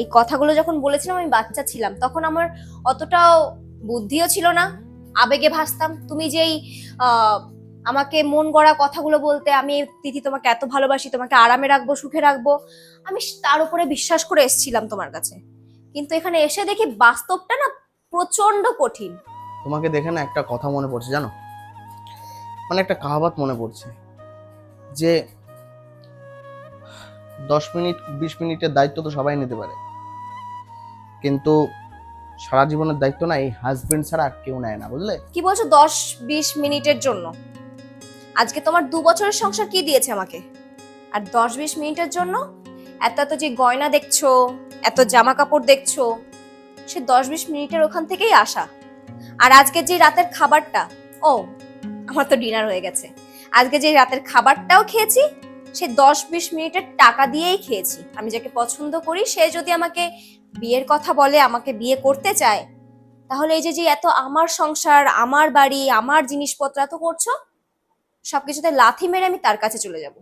এই কথাগুলো যখন বলেছিলাম আমি বাচ্চা ছিলাম, তখন আমার অতটাও বুদ্ধিও ছিল না, আবেগে ভাসতাম। তুমি যেই আহ আমাকে মন গড়া কথাগুলো বলতে, আমি তিথি তোমাকে এত ভালোবাসি, তোমাকে আরামে রাখবো, সুখে রাখবো, আমি তার উপরে বিশ্বাস করে এসেছিলাম তোমার কাছে। কিন্তু এখানে এসে দেখি বাস্তবটা না প্রচন্ড কঠিন। তোমাকে দেখে না একটা কথা মনে পড়ছে জানো, মানে একটা কাহাবাত মনে পড়ছে যে 10 মিনিট 20 মিনিটের দায়িত্ব তো সবাই নিতে পারে, কিন্তু সারা জীবনের দায়িত্ব না এই হাজবেন্ড ছাড়া আর কেউ নেয় না, বুঝলে? কি বলছো 10-20 মিনিটের জন্য? আজকে তোমার 2 বছরের সংসার কি দিয়েছে আমাকে? আর 10-20 মিনিটের জন্য এত এত যে গয়না দেখছো, এত জামা কাপড় দেখছো, সে 10-20 মিনিটের ওখান থেকেই আসা। আর আজকে যে রাতের খাবারটা, ও আমার তো ডিনার হয়ে গেছে, আজকে যে রাতের খাবারটাও খেয়েছি সে 10-20 মিনিটের টাকা দিয়েই খেয়েছি। আমি যাকে পছন্দ করি সে যদি আমাকে বিয়ের কথা বলে, আমাকে বিয়ে করতে চায়, তাহলে এই যে যে এত আমার সংসার, আমার বাড়ি, আমার জিনিসপত্র এত করছো, সবকিছুতে লাথি মেরে আমি তার কাছে চলে যাব।